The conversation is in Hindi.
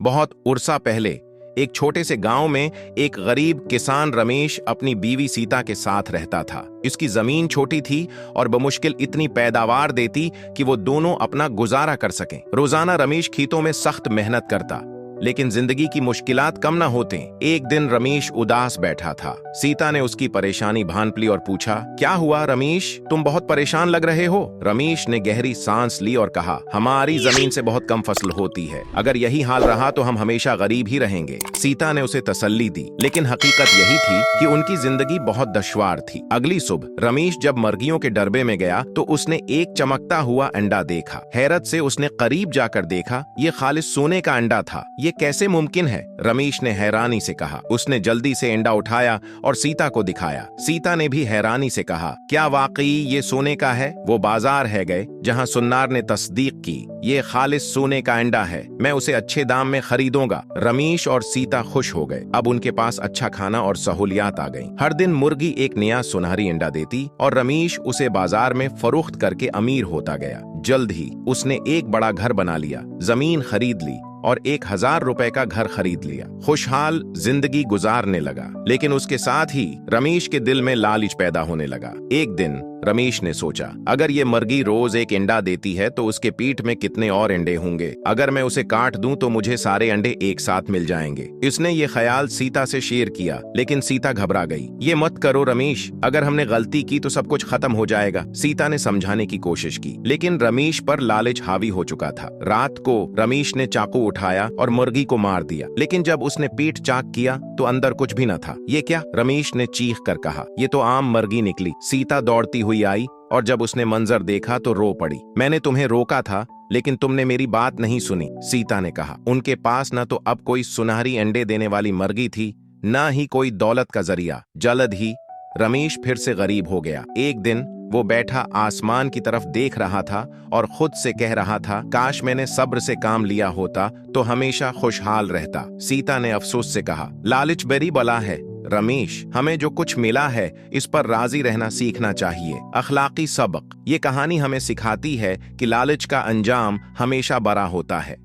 बहुत उरसा पहले एक छोटे से गांव में एक गरीब किसान रमेश अपनी बीवी सीता के साथ रहता था। इसकी जमीन छोटी थी और बमुश्किल इतनी पैदावार देती कि वो दोनों अपना गुजारा कर सकें। रोजाना रमेश खेतों में सख्त मेहनत करता, लेकिन जिंदगी की मुश्किलात कम न होते। एक दिन रमेश उदास बैठा था। सीता ने उसकी परेशानी भांप ली और पूछा, क्या हुआ रमेश, तुम बहुत परेशान लग रहे हो। रमेश ने गहरी सांस ली और कहा, हमारी जमीन से बहुत कम फसल होती है, अगर यही हाल रहा तो हम हमेशा गरीब ही रहेंगे। सीता ने उसे तसल्ली दी, लेकिन हकीकत यही थी कि उनकी जिंदगी बहुत दुश्वार थी। अगली सुबह रमेश जब मुर्गियों के डरबे में गया तो उसने एक चमकता हुआ अंडा देखा। हैरत से उसने करीब जाकर देखा, ये खालिस सोने का अंडा था। ये कैसे मुमकिन है, रमेश ने हैरानी से कहा। उसने जल्दी से अंडा उठाया और सीता को दिखाया। सीता ने भी हैरानी से कहा, क्या वाकई ये सोने का है। वो बाजार है गए जहां सुन्नार ने तस्दीक की, ये खालिस सोने का अंडा है, मैं उसे अच्छे दाम में खरीदूंगा। रमेश और सीता खुश हो गए। अब उनके पास अच्छा खाना और सहूलियात आ गई। हर दिन मुर्गी एक नया सुनहरी अंडा देती और रमेश उसे बाजार में फरोख्त करके अमीर होता गया। जल्द ही उसने एक बड़ा घर बना लिया, जमीन खरीद ली और 1000 रुपए का घर खरीद लिया। खुशहाल जिंदगी गुजारने लगा। लेकिन उसके साथ ही रमेश के दिल में लालच पैदा होने लगा। एक दिन रमेश ने सोचा, अगर ये मुर्गी रोज एक अंडा देती है तो उसके पीठ में कितने और अंडे होंगे। अगर मैं उसे काट दूं तो मुझे सारे अंडे एक साथ मिल जाएंगे। इसने ये ख्याल सीता से शेयर किया, लेकिन सीता घबरा गई। ये मत करो रमेश, अगर हमने गलती की तो सब कुछ खत्म हो जाएगा। सीता ने समझाने की कोशिश की, लेकिन रमेश पर लालच हावी हो चुका था। रात को रमेश ने चाकू उठाया और मुर्गी को मार दिया, लेकिन जब उसने पीठ चाक किया तो अंदर कुछ भी न था। ये क्या, रमेश ने चीख कर कहा। ये तो आम मुर्गी निकली। सीता दौड़ती हुई आई और जब उसने मंजर देखा तो रो पड़ी। मैंने तुम्हें रोका था, लेकिन तुमने मेरी बात नहीं सुनी, सीता ने कहा। उनके पास न तो अब कोई सुनहरी अंडे देने वाली मुर्गी थी, न ही कोई दौलत का जरिया। जल्द ही रमेश फिर से गरीब हो गया। एक दिन वो बैठा आसमान की तरफ देख रहा था और खुद से कह रहा था, काश मैंने सब्र से काम लिया होता तो हमेशा खुशहाल रहता। सीता ने अफसोस से कहा, लालच बड़ी बला है रमेश, हमें जो कुछ मिला है इस पर राजी रहना सीखना चाहिए। अखलाकी सबक, ये कहानी हमें सिखाती है कि लालच का अंजाम हमेशा बड़ा होता है।